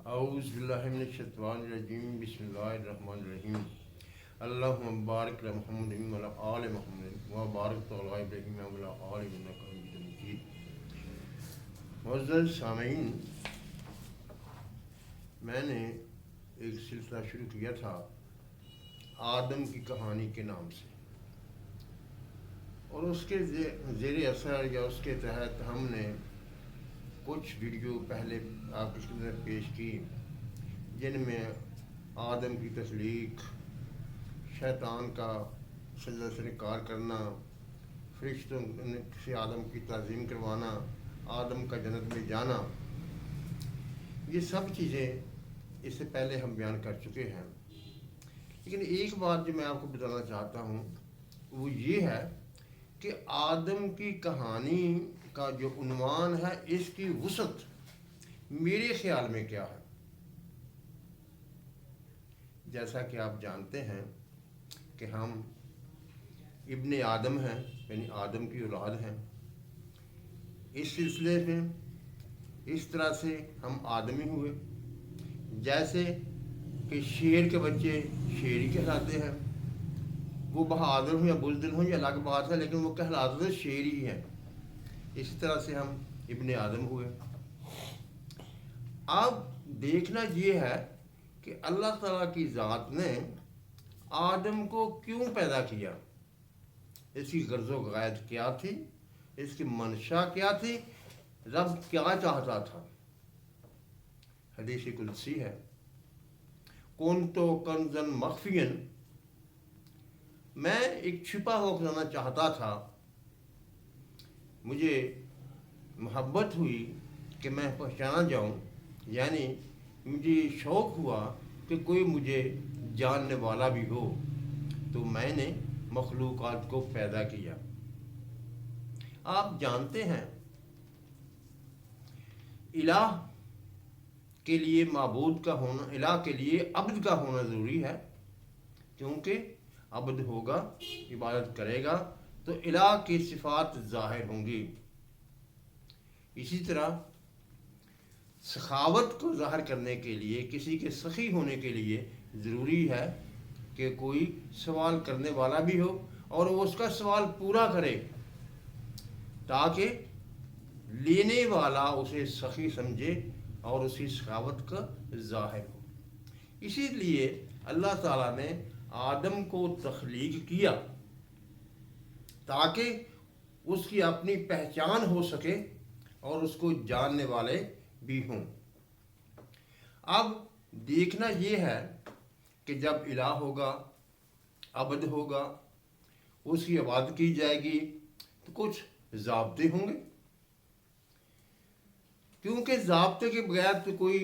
اعوذ باللہ من الشیطان الرجیم بسم اللہ الرحمن الرحیم اللہم بارک علی محمد وعلی آل محمد وبارک علی ابراہیم وعلی آل انک حمید مجید۔ معزز سامعین، میں نے ایک سلسلہ شروع کیا تھا آدم کی کہانی کے نام سے، اور اس کے زیر اثر یا اس کے تحت ہم نے کچھ ویڈیو پہلے آپ کی خدمت پیش کی، جن میں آدم کی تخلیق، شیطان کا سجدہ سے انکار کرنا، فرشتوں سے آدم کی تعظیم کروانا، آدم کا جنت میں جانا، یہ سب چیزیں اس سے پہلے ہم بیان کر چکے ہیں۔ لیکن ایک بات جو میں آپ کو بتانا چاہتا ہوں وہ یہ ہے کہ آدم کی کہانی کا جو عنوان ہے، اس کی وسعت میرے خیال میں کیا ہے۔ جیسا کہ آپ جانتے ہیں کہ ہم ابن آدم ہیں، یعنی آدم کی اولاد ہیں۔ اس سلسلے میں اس طرح سے ہم آدمی ہوئے، جیسے کہ شیر کے بچے شیری کہلاتے ہیں، وہ بہادر ہوں یا بزدل ہوں یہ الگ بات ہے، لیکن وہ کہلاتے تو شیر ہی ہیں۔ اسی طرح سے ہم ابن آدم ہوئے۔ اب دیکھنا یہ ہے کہ اللہ تعالیٰ کی ذات نے آدم کو کیوں پیدا کیا، اس کی غرض و غایت کیا تھی، اس کی منشا کیا تھی، رب کیا چاہتا تھا۔ حدیث قدسی ہے، کنتُ کنزًا مخفیًا، میں ایک چھپا ہوا خزانہ چاہتا تھا، مجھے محبت ہوئی کہ میں پہچانا جاؤں، یعنی مجھے شوق ہوا کہ کوئی مجھے جاننے والا بھی ہو، تو میں نے مخلوقات کو پیدا کیا۔ آپ جانتے ہیں الہ کے لیے معبود کا ہونا، الہ کے لیے عبد کا ہونا ضروری ہے، کیونکہ عبد ہوگا، عبادت کرے گا تو الہ کی صفات ظاہر ہوں گی۔ اسی طرح سخاوت کو ظاہر کرنے کے لیے، کسی کے سخی ہونے کے لیے ضروری ہے کہ کوئی سوال کرنے والا بھی ہو اور وہ اس کا سوال پورا کرے، تاکہ لینے والا اسے سخی سمجھے اور اسی سخاوت کا ظاہر ہو۔ اسی لیے اللہ تعالیٰ نے آدم کو تخلیق کیا تاکہ اس کی اپنی پہچان ہو سکے اور اس کو جاننے والے بھی ہوں۔ اب دیکھنا یہ ہے کہ جب الہ ہوگا، عبد ہوگا، اس کی عبادت کی جائے گی تو کچھ ضابطے ہوں گے، کیونکہ ضابطے کے بغیر تو کوئی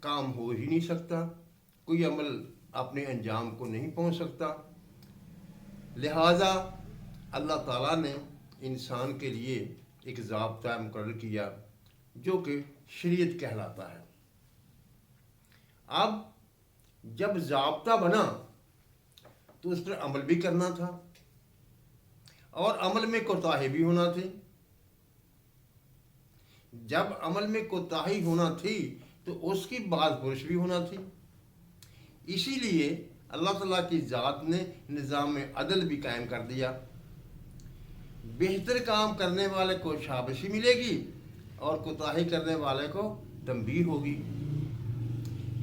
کام ہو ہی نہیں سکتا، کوئی عمل اپنے انجام کو نہیں پہنچ سکتا۔ لہٰذا اللہ تعالیٰ نے انسان کے لیے ایک ضابطہ مقرر کیا جو کہ شریعت کہلاتا ہے۔ اب جب ضابطہ بنا تو اس پر عمل بھی کرنا تھا، اور عمل میں کوتاہی بھی ہونا تھی۔ جب عمل میں کوتاہی ہونا تھی تو اس کی باز پرش بھی ہونا تھی۔ اسی لیے اللہ تعالیٰ کی ذات نے نظام عدل بھی قائم کر دیا۔ بہتر کام کرنے والے کو شاباشی ملے گی اور کوتاہی کرنے والے کو تنبیہ ہوگی۔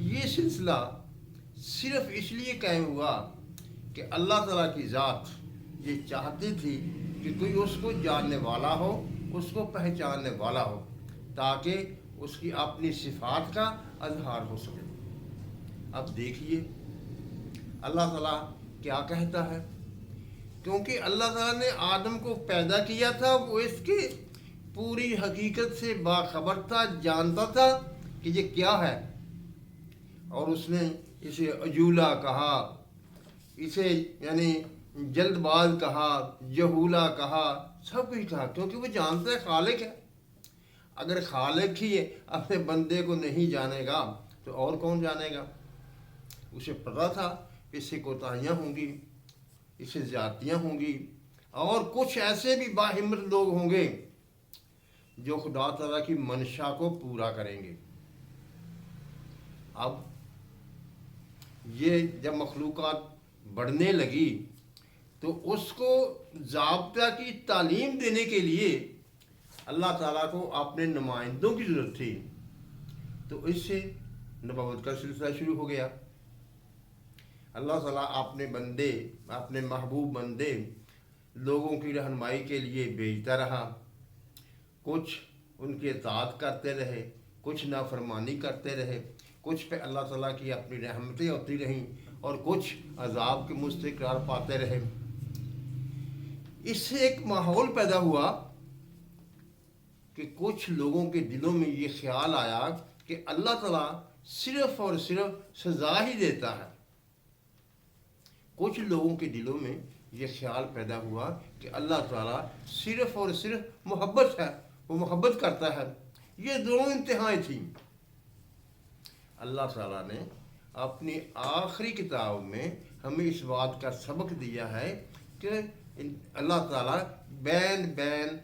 یہ سلسلہ صرف اس لیے قائم ہوا کہ اللہ تعالیٰ کی ذات یہ چاہتی تھی کہ کوئی اس کو جاننے والا ہو، اس کو پہچاننے والا ہو، تاکہ اس کی اپنی صفات کا اظہار ہو سکے۔ اب دیکھیے اللہ تعالیٰ کیا کہتا ہے، کیونکہ اللہ تعالیٰ نے آدم کو پیدا کیا تھا، وہ اس کی پوری حقیقت سے باخبر تھا، جانتا تھا کہ یہ کیا ہے، اور اس نے اسے عجولہ کہا، اسے یعنی جلد باز کہا، جہولہ کہا، سب کچھ کہا، کیونکہ وہ جانتا ہے خالق ہے۔ اگر خالق ہی اپنے بندے کو نہیں جانے گا تو اور کون جانے گا؟ اسے پتہ تھا کہ اس سے کوتاہیاں ہوں گی، اس سے زیادتیاں ہوں گی، اور کچھ ایسے بھی باہمت لوگ ہوں گے جو خدا تعالیٰ کی منشا کو پورا کریں گے۔ اب یہ جب مخلوقات بڑھنے لگی تو اس کو ضابطہ کی تعلیم دینے کے لیے اللہ تعالیٰ کو اپنے نمائندوں کی ضرورت تھی، تو اس سے نبوت کا سلسلہ شروع ہو گیا۔ اللہ تعالیٰ اپنے بندے، اپنے محبوب بندے لوگوں کی رہنمائی کے لیے بھیجتا رہا، کچھ ان کی اطاعت کرتے رہے، کچھ نافرمانی کرتے رہے، کچھ پہ اللہ تعالیٰ کی اپنی رحمتیں ہوتی رہیں اور کچھ عذاب کے مستحق قرار پاتے رہے۔ اس سے ایک ماحول پیدا ہوا کہ کچھ لوگوں کے دلوں میں یہ خیال آیا کہ اللہ تعالیٰ صرف اور صرف سزا ہی دیتا ہے۔ کچھ لوگوں کے دلوں میں یہ خیال پیدا ہوا کہ اللہ تعالیٰ صرف اور صرف محبت ہے، وہ محبت کرتا ہے۔ یہ دونوں انتہائیں تھیں۔ اللہ تعالیٰ نے اپنی آخری کتاب میں ہمیں اس بات کا سبق دیا ہے کہ اللہ تعالیٰ بین بین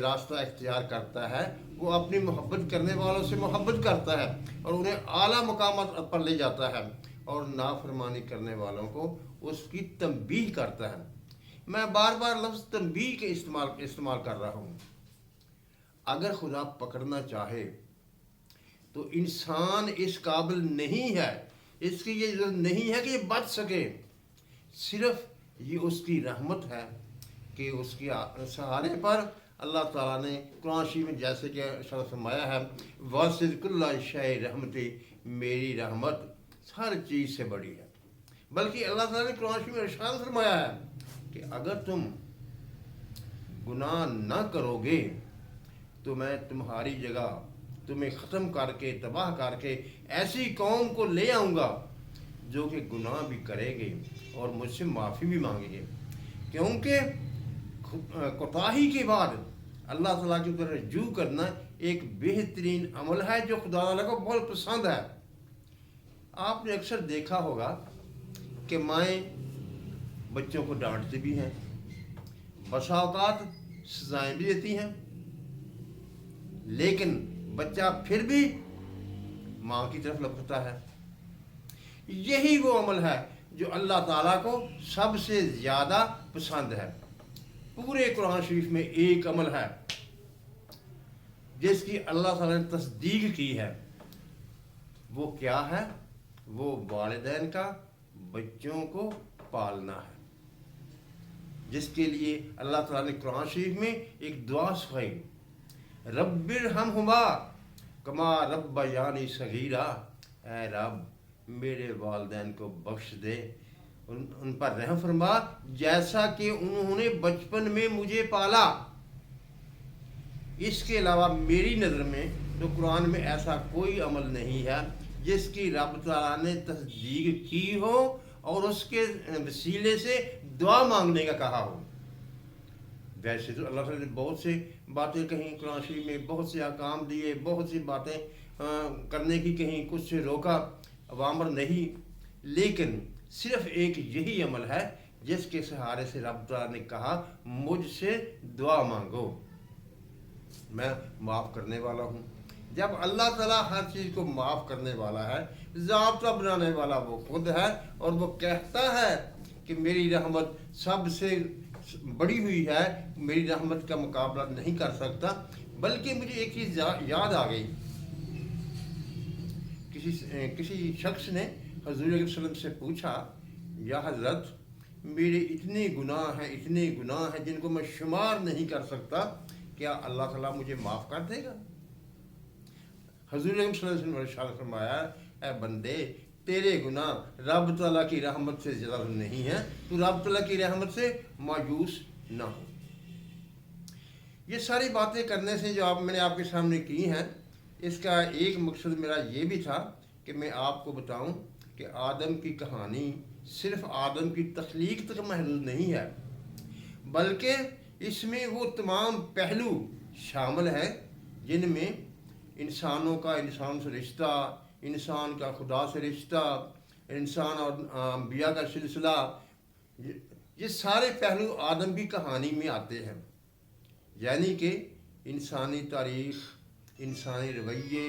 راستہ اختیار کرتا ہے، وہ اپنی محبت کرنے والوں سے محبت کرتا ہے اور انہیں اعلیٰ مقامات پر لے جاتا ہے، اور نافرمانی کرنے والوں کو اس کی تنبیہ کرتا ہے۔ میں بار بار لفظ تنبیہ کے استعمال کر رہا ہوں۔ اگر خدا پکڑنا چاہے تو انسان اس قابل نہیں ہے، اس کی یہ ضرورت نہیں ہے کہ یہ بچ سکے، صرف یہ اس کی رحمت ہے کہ اس کی سہارے پر اللہ تعالیٰ نے قرآن شریف میں جیسے کہ ارشاد فرمایا ہے، واسع کل شیء رحمتی، میری رحمت ہر چیز سے بڑی ہے۔ بلکہ اللہ تعالیٰ نے قرآن شریف میں ارشاد فرمایا ہے کہ اگر تم گناہ نہ کرو گے تو میں تمہاری جگہ تمہیں ختم کر کے، تباہ کر کے ایسی قوم کو لے آؤں گا جو کہ گناہ بھی کرے گے اور مجھ سے معافی بھی مانگے گے، کیونکہ کوتاہی کے بعد اللہ تعالیٰ کی طرف رجوع کرنا ایک بہترین عمل ہے جو خدا تعالیٰ کو بہت پسند ہے۔ آپ نے اکثر دیکھا ہوگا کہ مائیں بچوں کو ڈانٹتی بھی ہیں، بسا اوقات سزائیں بھی دیتی ہیں، لیکن بچہ پھر بھی ماں کی طرف لپکتا ہے۔ یہی وہ عمل ہے جو اللہ تعالیٰ کو سب سے زیادہ پسند ہے۔ پورے قرآن شریف میں ایک عمل ہے جس کی اللہ تعالیٰ نے تصدیق کی ہے، وہ کیا ہے؟ وہ والدین کا بچوں کو پالنا ہے، جس کے لیے اللہ تعالیٰ نے قرآن شریف میں ایک دعا سکھائی، رب ارحمہما کما ربیانی صغیرا، اے رب میرے والدین کو بخش دے، ان پر رحم فرما جیسا کہ انہوں نے بچپن میں مجھے پالا۔ اس کے علاوہ میری نظر میں تو قرآن میں ایسا کوئی عمل نہیں ہے جس کی رب تعالیٰ نے تصدیق کی ہو اور اس کے وسیلے سے دعا مانگنے کا کہا ہو۔ ویسے تو اللہ تعالیٰ نے بہت سے باتیں کہیں قرآن شریف میں، بہت سے احکام دیے، بہت سی باتیں کرنے کی کہیں، کچھ سے روکا، اوامر نہیں، لیکن صرف ایک یہی عمل ہے جس کے سہارے سے رب تعالیٰ نے کہا مجھ سے دعا مانگو، میں معاف کرنے والا ہوں۔ جب اللہ تعالیٰ ہر چیز کو معاف کرنے والا ہے، ضابطہ بنانے والا وہ خود ہے، اور وہ کہتا ہے کہ میری رحمت سب سے بڑی ہوئی ہے، میری رحمت کا مقابلہ نہیں کر سکتا۔ بلکہ مجھے ایک چیز یاد آ گئی، کسی شخص نے حضور علیہ وسلم سے پوچھا، یا حضرت میرے اتنے گناہ ہیں جن کو میں شمار نہیں کر سکتا، کیا اللہ تعالیٰ مجھے معاف کر دے گا؟ حضور علیہ وسلم نے ارشاد فرمایا، اے بندے تیرے گناہ رب تعالیٰ کی رحمت سے زیادہ نہیں ہیں، تو رب تعالیٰ کی رحمت سے مایوس نہ ہو۔ یہ ساری باتیں کرنے سے جو میں نے آپ کے سامنے کی ہیں، اس کا ایک مقصد میرا یہ بھی تھا کہ میں آپ کو بتاؤں کہ آدم کی کہانی صرف آدم کی تخلیق تک محدود نہیں ہے، بلکہ اس میں وہ تمام پہلو شامل ہیں جن میں انسانوں کا انسان سے رشتہ، انسان کا خدا سے رشتہ، انسان اور انبیاء کا سلسلہ، یہ سارے پہلو آدم کی کہانی میں آتے ہیں۔ یعنی کہ انسانی تاریخ، انسانی رویے